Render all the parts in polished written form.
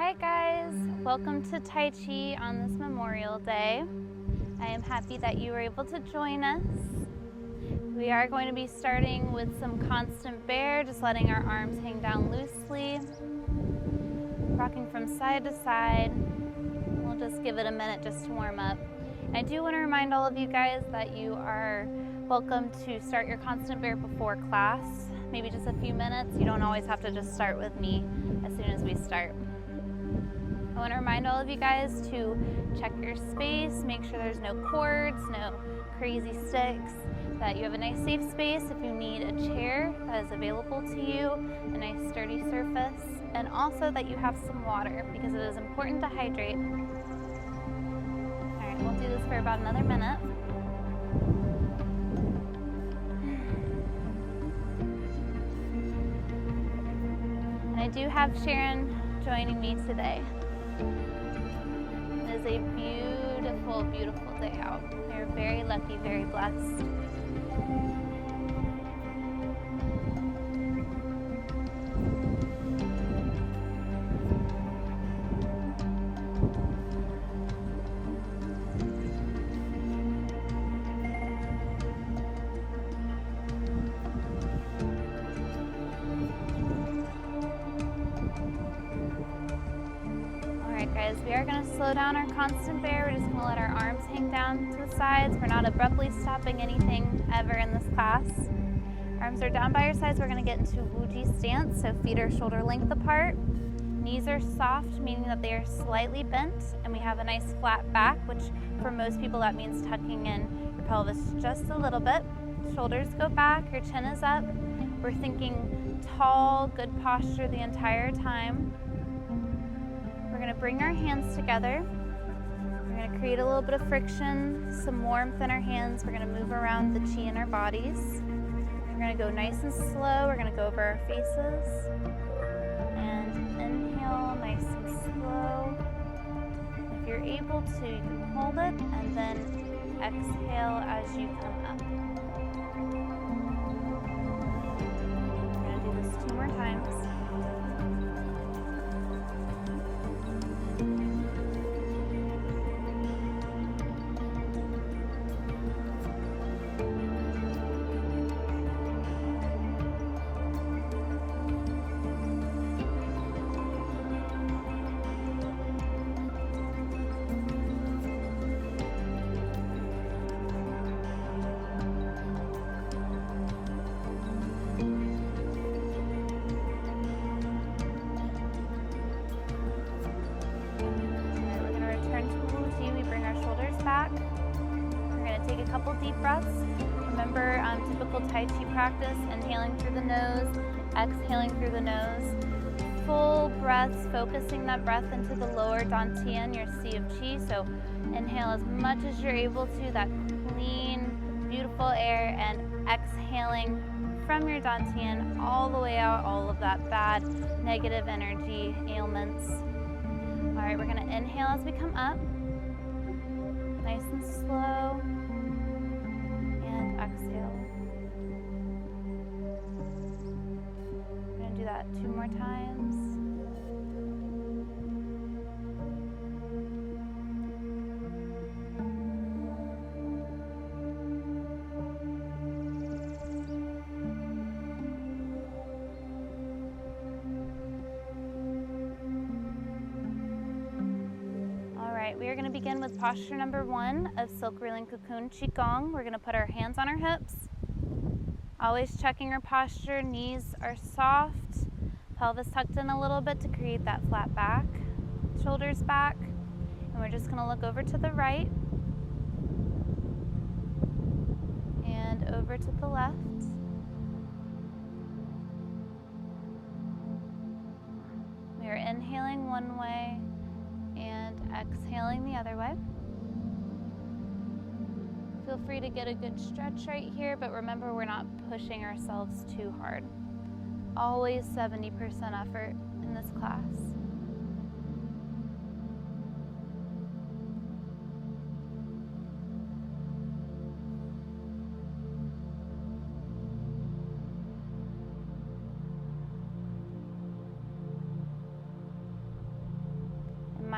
Hi guys, welcome to Tai Chi on this Memorial Day. I am happy that you were able to join us. We are going to be starting with some constant bear, just letting our arms hang down loosely, rocking from side to side. We'll just give it a minute just to warm up. I do want to remind all of you guys that you are welcome to start your constant bear before class, maybe just a few minutes. You don't always have to just start with me as soon as we start. I want to remind all of you guys to check your space, make sure there's no cords, no crazy sticks, that you have a nice safe space if you need a chair that is available to you, a nice sturdy surface, and also that you have some water because it is important to hydrate. All right, we'll do this for about another minute. And I do have Sharon joining me today. It is a beautiful, beautiful day out. We're very lucky, very blessed. Guys, we are going to slow down our constant bear. We're just going to let our arms hang down to the sides. We're not abruptly stopping anything ever in this class. Arms are down by your sides. We're going to get into Wuji stance, so feet are shoulder length apart. Knees are soft, meaning that they are slightly bent, and we have a nice flat back, which for most people that means tucking in your pelvis just a little bit. Shoulders go back, your chin is up. We're thinking tall, good posture the entire time. We're going to bring our hands together. We're going to create a little bit of friction, some warmth in our hands. We're going to move around the chi in our bodies. We're going to go nice and slow. We're going to go over our faces. And inhale, nice and slow. If you're able to, you can hold it and then exhale as you come up. We're going to do this 2 more times. Couple deep breaths. Remember, typical Tai Chi practice, inhaling through the nose, exhaling through the nose. Full breaths, focusing that breath into the lower dantian, your sea of chi. So inhale as much as you're able to, that clean, beautiful air, and exhaling from your dantian all the way out, all of that bad, negative energy, ailments. All right, we're gonna inhale as we come up, nice and slow. Exhale. We're going to do that 2 more times. We are going to begin with posture number 1 of Silk Reeling Cocoon Qigong. We're going to put our hands on our hips, always checking our posture. Knees are soft, pelvis tucked in a little bit to create that flat back, shoulders back, and we're just going to look over to the right and over to the left. We are inhaling one way and exhaling the other way. Feel free to get a good stretch right here, but remember, we're not pushing ourselves too hard. Always 70% effort in this class.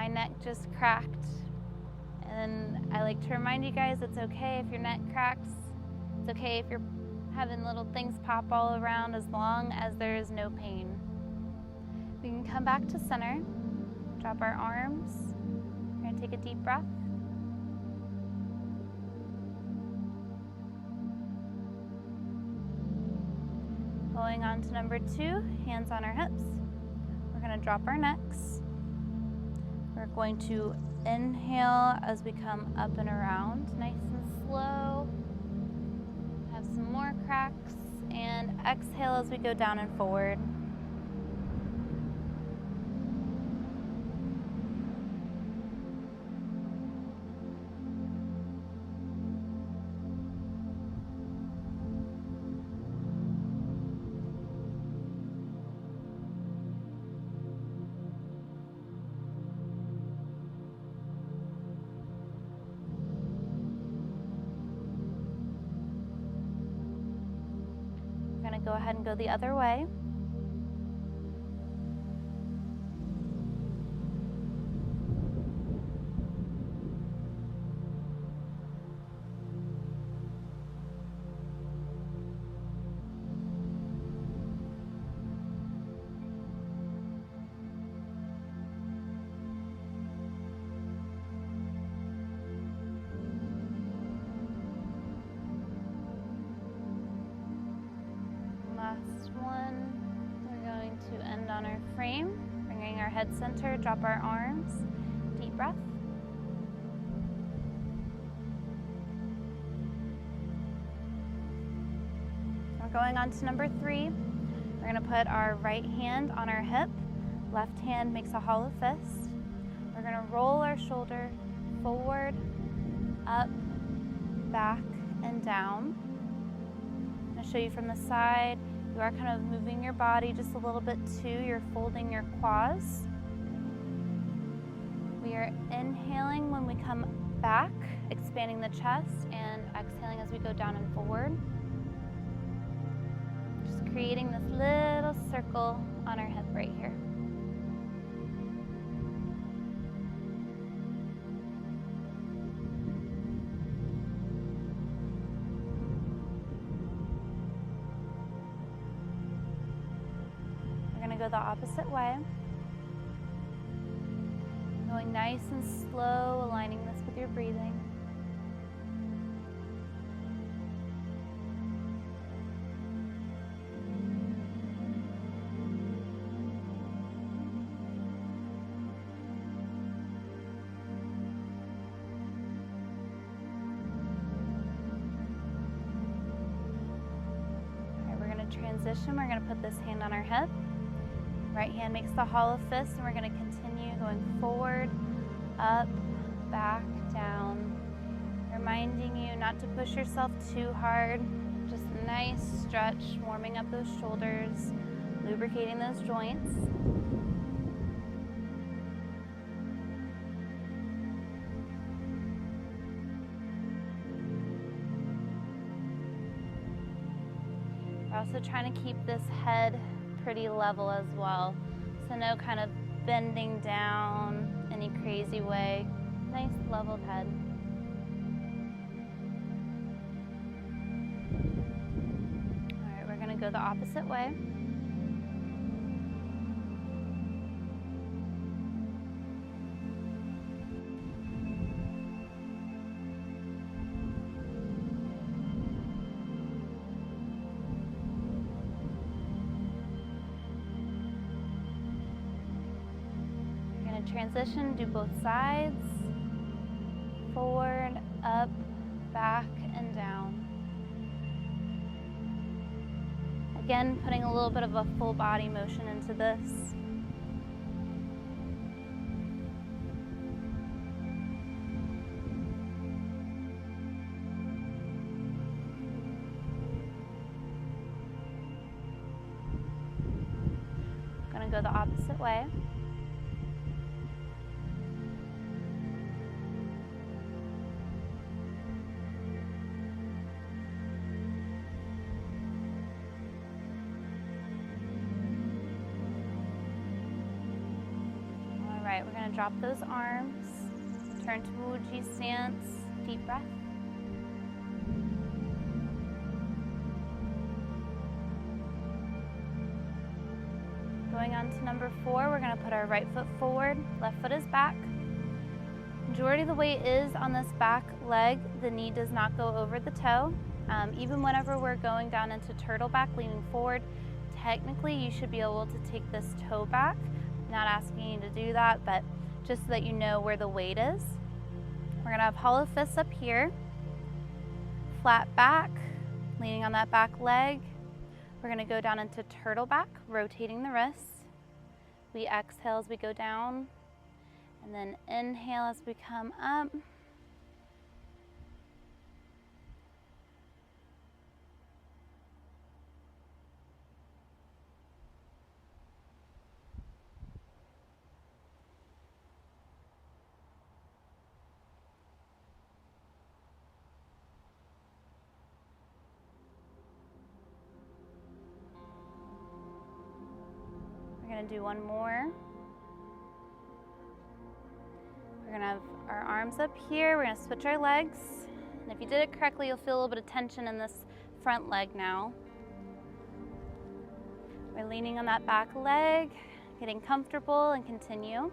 my neck just cracked. And I like to remind you guys it's okay if your neck cracks. It's okay if you're having little things pop all around, as long as there is no pain. We can come back to center, drop our arms. We're gonna take a deep breath. Going on to number 2, hands on our hips. We're gonna drop our necks. We're going to inhale as we come up and around, nice and slow. Have some more cracks, and exhale as we go down and forward. We're going to go ahead and go the other way. Last one. We're going to end on our frame, bringing our head center, drop our arms, deep breath. We're going on to number 3. We're going to put our right hand on our hip, left hand makes a hollow fist. We're going to roll our shoulder forward, up, back, and down. I'm going to show you from the side. You are kind of moving your body just a little bit too. You're folding your quads. We are inhaling when we come back, expanding the chest, and exhaling as we go down and forward. Just creating this little circle on our hip right here. Go the opposite way. Going nice and slow, aligning this with your breathing. All right, we're going to transition. We're going to put this hand on our hip. Right hand makes the hollow fist, and we're going to continue going forward, up, back, down. Reminding you not to push yourself too hard. Just a nice stretch, warming up those shoulders, lubricating those joints. We're also trying to keep this head pretty level as well, so no kind of bending down any crazy way. Nice leveled head. All right, we're going to go the opposite way. Transition, do both sides, forward, up, back, and down. Again, putting a little bit of a full body motion into this. Gonna go the opposite way. right, we're gonna drop those arms, turn to Wuji stance, deep breath. Going on to number 4, we're gonna put our right foot forward, left foot is back. Majority of the weight is on this back leg. The knee does not go over the toe. Even whenever we're going down into turtle back, leaning forward, technically you should be able to take this toe back. I'm not asking you to do that, but just so that you know where the weight is. We're gonna have hollow fists up here, flat back, leaning on that back leg. We're gonna go down into turtle back, rotating the wrists. We exhale as we go down, and then inhale as we come up. We're gonna do one more. We're gonna have our arms up here. We're gonna switch our legs. And if you did it correctly, you'll feel a little bit of tension in this front leg now. We're leaning on that back leg, getting comfortable, and continue.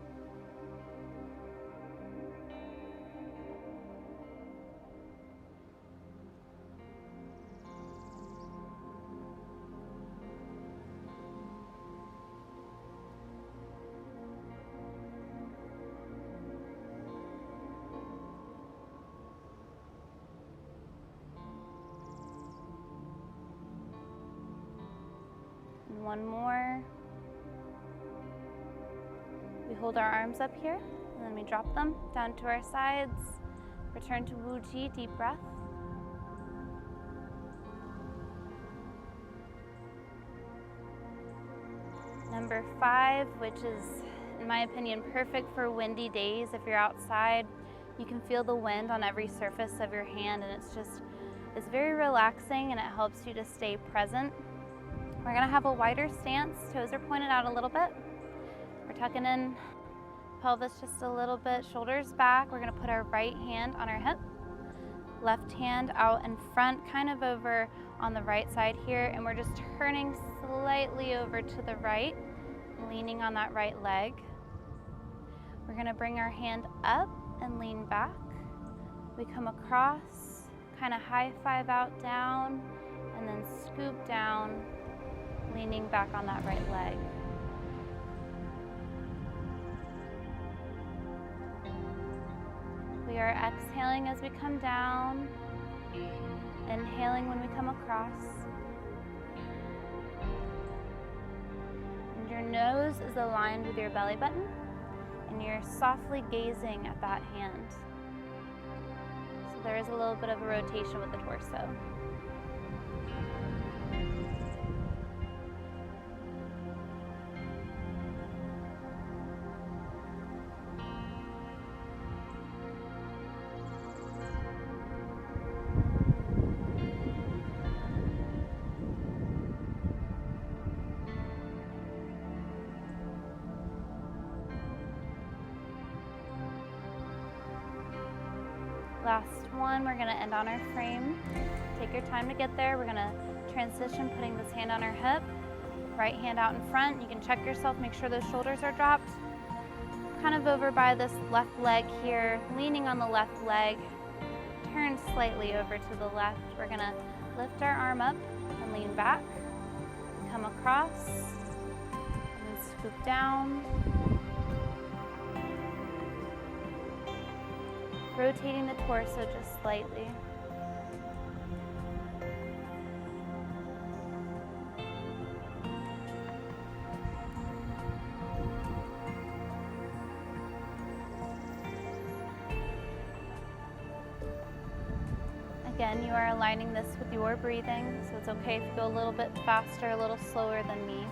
One more. We hold our arms up here, and then we drop them down to our sides. Return to Wuji, deep breath. Number 5, which is, in my opinion, perfect for windy days. If you're outside, you can feel the wind on every surface of your hand, and it's very relaxing, and it helps you to stay present. We're gonna have a wider stance, toes are pointed out a little bit. We're tucking in pelvis just a little bit, shoulders back. We're gonna put our right hand on our hip, left hand out in front, kind of over on the right side here, and we're just turning slightly over to the right, leaning on that right leg. We're gonna bring our hand up and lean back. We come across, kind of high five out down, and then scoop down, leaning back on that right leg. We are exhaling as we come down, inhaling when we come across. And your nose is aligned with your belly button, and you're softly gazing at that hand. So there is a little bit of a rotation with the torso. Last one, we're gonna end on our frame. Take your time to get there. We're gonna transition, putting this hand on our hip, right hand out in front. You can check yourself, make sure those shoulders are dropped. Kind of over by this left leg here, leaning on the left leg. Turn slightly over to the left. We're gonna lift our arm up and lean back. Come across, and scoop down. Rotating the torso just slightly. Again, you are aligning this with your breathing, so it's okay if you go a little bit faster, a little slower than me.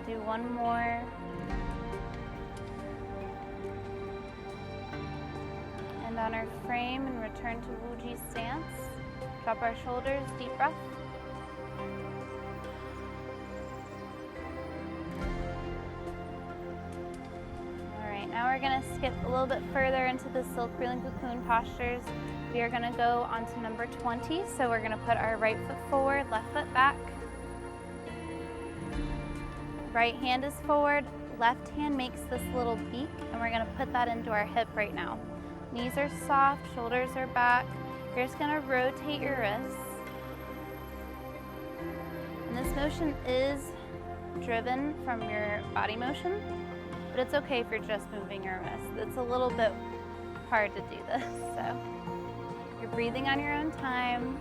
Do one more. down our frame and return to Wuji stance. Drop our shoulders, deep breath. All right, now we're gonna skip a little bit further into the silk reeling cocoon postures. We are gonna go on to number 20. So we're gonna put our right foot forward, left foot back. Right hand is forward, left hand makes this little beak, and we're gonna put that into our hip right now. Knees are soft, shoulders are back. You're just gonna rotate your wrists. And this motion is driven from your body motion, but it's okay if you're just moving your wrists. It's a little bit hard to do this, so you're breathing on your own time.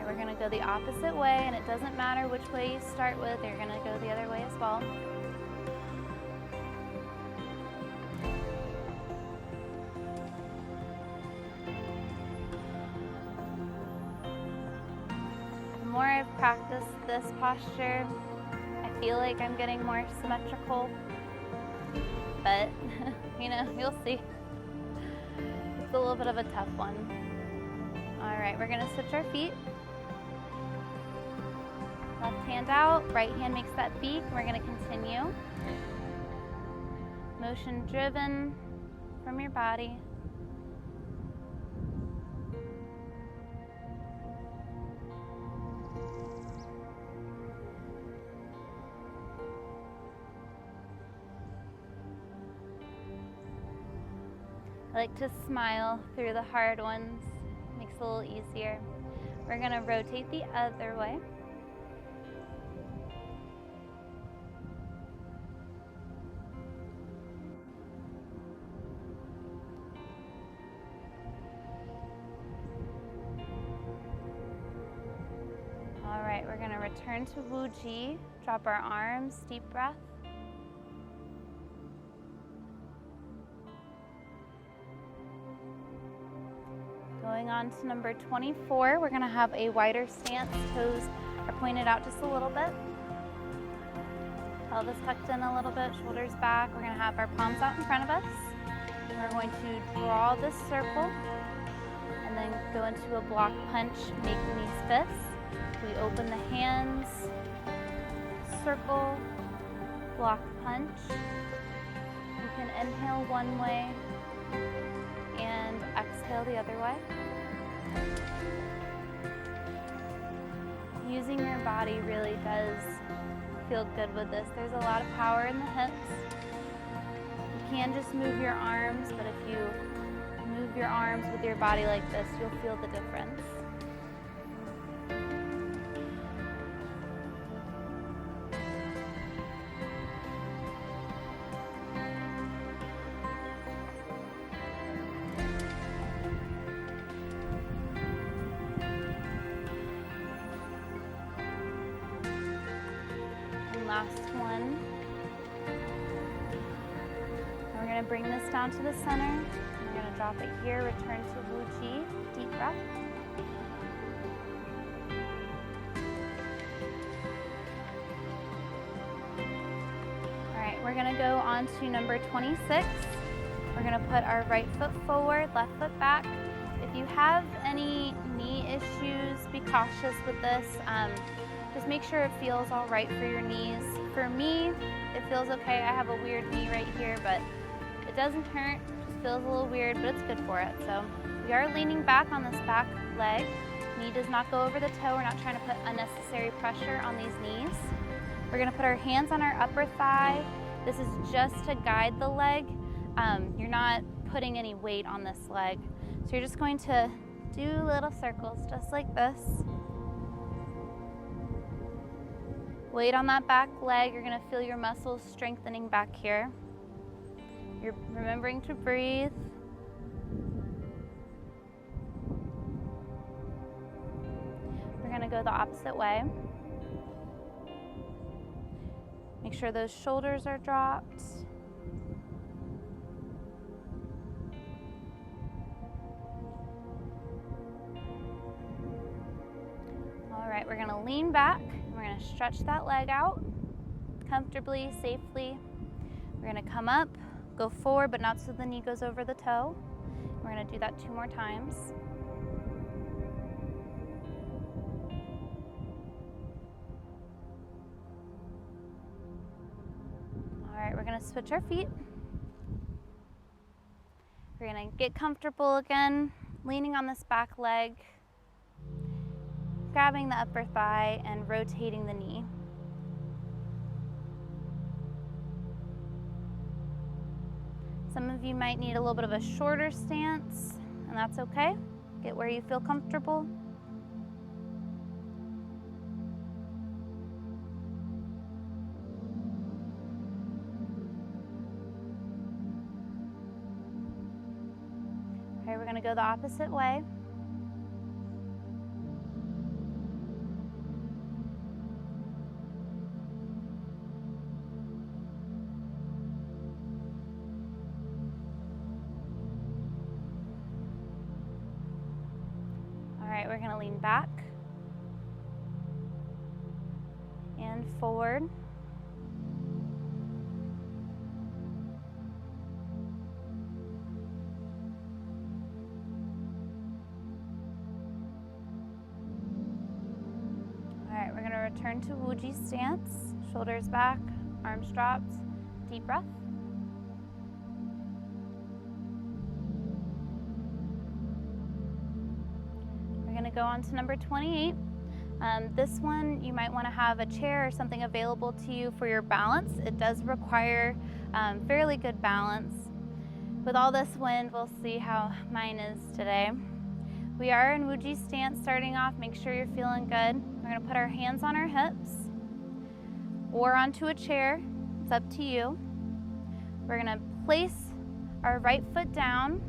We're going to go the opposite way, and it doesn't matter which way you start with, you're going to go the other way as well. The more I've practiced this posture, I feel like I'm getting more symmetrical, but you'll see. It's a little bit of a tough one. All right, we're going to switch our feet. Left hand out, right hand makes that beak. We're going to continue. Motion driven from your body. I like to smile through the hard ones. Makes it a little easier. We're going to rotate the other way. All right, we're going to return to Wuji. Drop our arms, deep breath. Going on to number 24, we're going to have a wider stance. Toes are pointed out just a little bit. Pelvis tucked in a little bit, shoulders back. We're going to have our palms out in front of us. We're going to draw this circle and then go into a block punch, making these fists. We open the hands, circle, block punch. You can inhale one way and exhale the other way. Using your body really does feel good with this. There's a lot of power in the hips. You can just move your arms, but if you move your arms with your body like this, you'll feel the difference. Last one. And we're going to bring this down to the center. We're going to drop it here, return to Wuji, deep breath. All right, we're going to go on to number 26. We're going to put our right foot forward, left foot back. If you have any knee issues, be cautious with this. Just make sure it feels all right for your knees. For me, it feels okay. I have a weird knee right here, but it doesn't hurt. It just feels a little weird, but it's good for it. So we are leaning back on this back leg. Knee does not go over the toe. We're not trying to put unnecessary pressure on these knees. We're going to put our hands on our upper thigh. This is just to guide the leg. You're not putting any weight on this leg. So you're just going to do little circles just like this. Weight on that back leg. You're going to feel your muscles strengthening back here. You're remembering to breathe. We're going to go the opposite way. Make sure those shoulders are dropped. All right, we're going to lean back. We're going to stretch that leg out. comfortably, safely. We're gonna come up, go forward, but not so the knee goes over the toe. We're gonna do that 2 more times. All right, we're gonna switch our feet. We're gonna get comfortable again, leaning on this back leg, grabbing the upper thigh and rotating the knee. Some of you might need a little bit of a shorter stance, and that's okay. Get where you feel comfortable. All right, we're gonna go the opposite way. All right, we're gonna lean back and forward. All right, we're gonna return to Wuji stance, shoulders back, arms dropped, deep breath. Go on to number 28. This one, you might want to have a chair or something available to you for your balance. It does require fairly good balance. With all this wind, we'll see how mine is today. We are in Wuji stance starting off. Make sure you're feeling good. We're going to put our hands on our hips or onto a chair. It's up to you. We're going to place our right foot down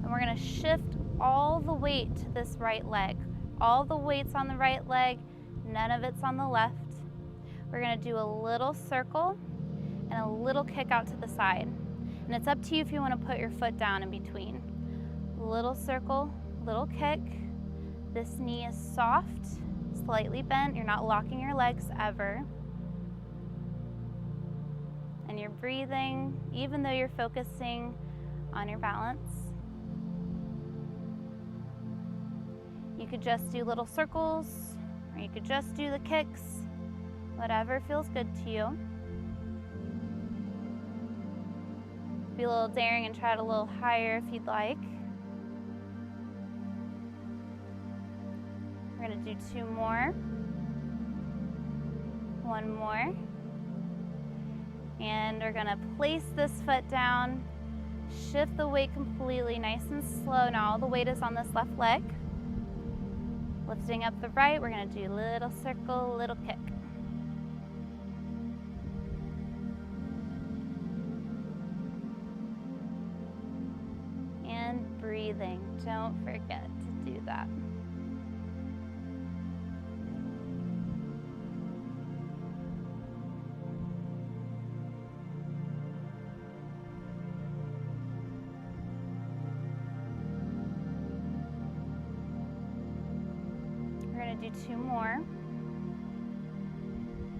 and we're going to shift all the weight to this right leg. All the weight's on the right leg, none of it's on the left. We're gonna do a little circle and a little kick out to the side. And it's up to you if you wanna put your foot down in between. Little circle, little kick. This knee is soft, slightly bent. You're not locking your legs ever. And you're breathing, even though you're focusing on your balance. You could just do little circles, or you could just do the kicks, whatever feels good to you. Be a little daring and try it a little higher if you'd like. We're gonna do 2 more. 1 more. And we're gonna place this foot down, shift the weight completely, nice and slow. Now all the weight is on this left leg. Lifting up the right, we're gonna do little circle, little kick. And breathing, don't forget to do that. Do 2 more.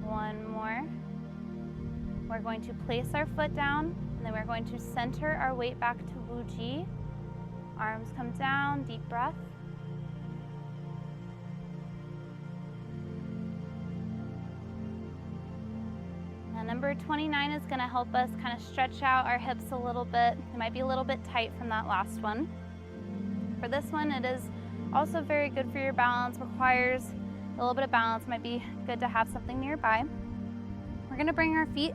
1 more. We're going to place our foot down and then we're going to center our weight back to Wuji. Arms come down, deep breath. Now number 29 is going to help us kind of stretch out our hips a little bit. It might be a little bit tight from that last one. For this one, it is also very good for your balance, requires a little bit of balance. Might be good to have something nearby. We're gonna bring our feet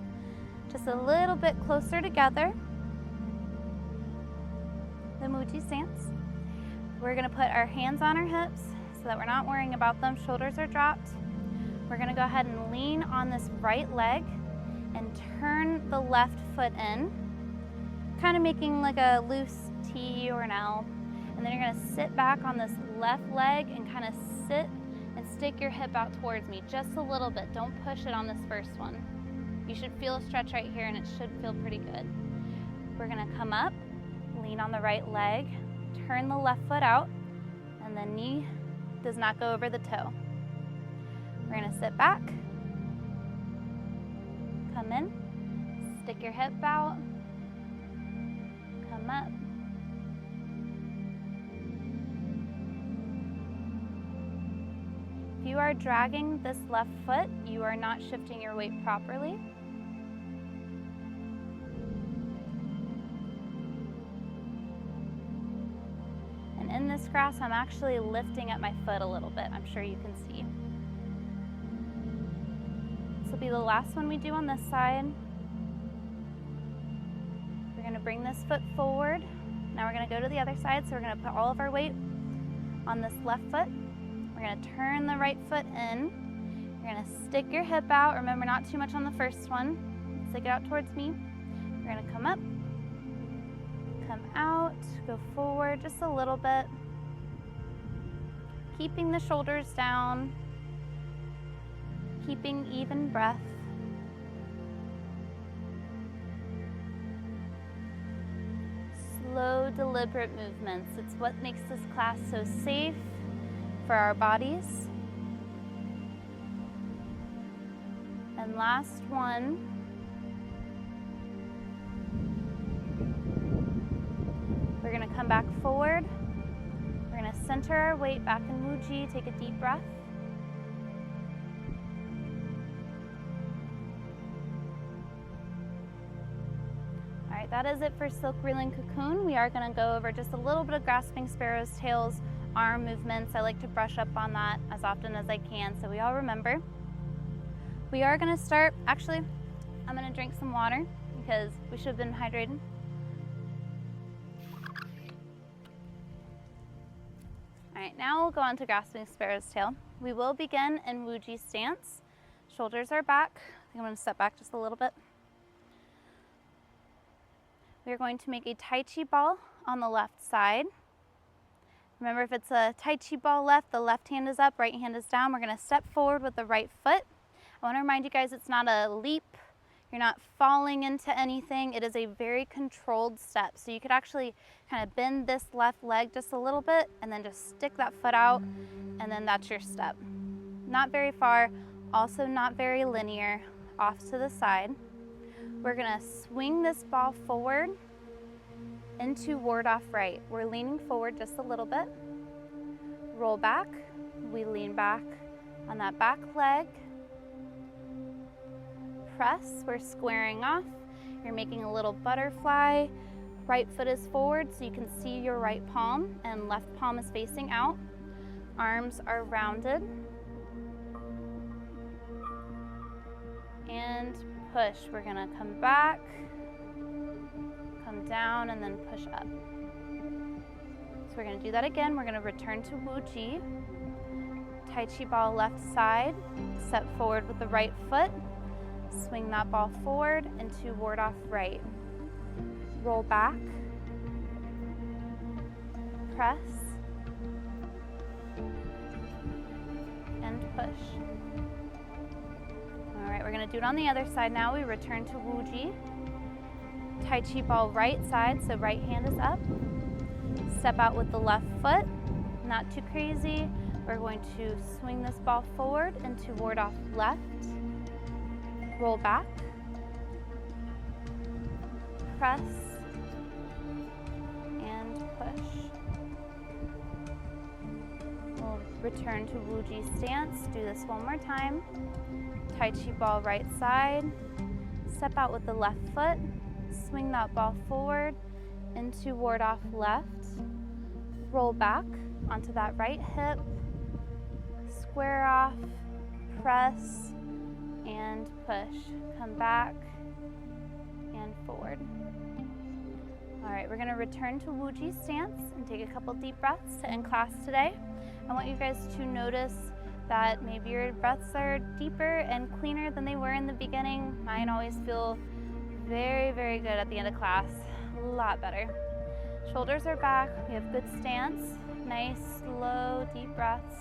just a little bit closer together. The Wuji stance. We're gonna put our hands on our hips so that we're not worrying about them. Shoulders are dropped. We're gonna go ahead and lean on this right leg and turn the left foot in, kind of making like a loose T or an L. And then you're gonna sit back on this left leg and kind of sit and stick your hip out towards me just a little bit. Don't push it on this first one. You should feel a stretch right here and it should feel pretty good. We're gonna come up, lean on the right leg, turn the left foot out, and the knee does not go over the toe. We're gonna sit back, Come in, stick your hip out, come up. If you are dragging this left foot, you are not shifting your weight properly. And in this grass, I'm actually lifting up my foot a little bit. I'm sure you can see. This will be the last one we do on this side. We're going to bring this foot forward. Now we're going to go to the other side. So we're going to put all of our weight on this left foot. We're going to turn the right foot in. You're going to stick your hip out. Remember, not too much on the first one. Stick it out towards me. You're going to come up, come out, go forward just a little bit. Keeping the shoulders down, keeping even breath. Slow, deliberate movements. It's what makes this class so safe for our bodies. And last one. We're going to come back forward. We're going to center our weight back in Wuji. Take a deep breath. All right, that is it for Silk Reeling Cocoon. We are going to go over just a little bit of Grasping Sparrow's Tails arm movements. I like to brush up on that as often as I can so we all remember. We are going to start, actually, I'm going to drink some water because we should have been hydrated. All right, now we'll go on to Grasping Sparrow's Tail. We will begin in Wuji stance. Shoulders are back. I think I'm going to step back just a little bit. We are going to make a Tai Chi ball on the left side. Remember, if it's a Tai Chi ball left, the left hand is up, right hand is down. We're going to step forward with the right foot. I want to remind you guys it's not a leap. You're not falling into anything. It is a very controlled step. So you could actually kind of bend this left leg just a little bit and then just stick that foot out, and then that's your step. Not very far, also not very linear, off to the side. We're going to swing this ball forward into ward off right. We're leaning forward just a little bit. Roll back. We lean back on that back leg. Press. We're squaring off. You're making a little butterfly. Right foot is forward so you can see your right palm, and left palm is facing out. Arms are rounded. And push. We're going to come back, come down, and then push up. So we're going to do that again. We're going to return to Wuji. Tai Chi ball left side. Step forward with the right foot. Swing that ball forward into ward off right. Roll back. Press. And push. All right, we're going to do it on the other side now. We return to Wuji. Tai Chi ball right side, so right hand is up. Step out with the left foot, not too crazy. We're going to swing this ball forward into ward off left. Roll back. Press. And push. We'll return to Wuji stance. Do this one more time. Tai Chi ball right side. Step out with the left foot. Swing that ball forward into ward off left. Roll back onto that right hip. Square off. Press. And push. Come back and forward. All right, we're going to return to Wuji stance and take a couple deep breaths to end class today. I want you guys to notice that maybe your breaths are deeper and cleaner than they were in the beginning. Mine always feel very, very good at the end of class. A lot better. Shoulders are back. We have good stance. Nice, slow, deep breaths.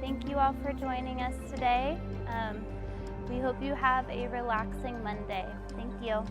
Thank you all for joining us today. We hope you have a relaxing Monday. Thank you.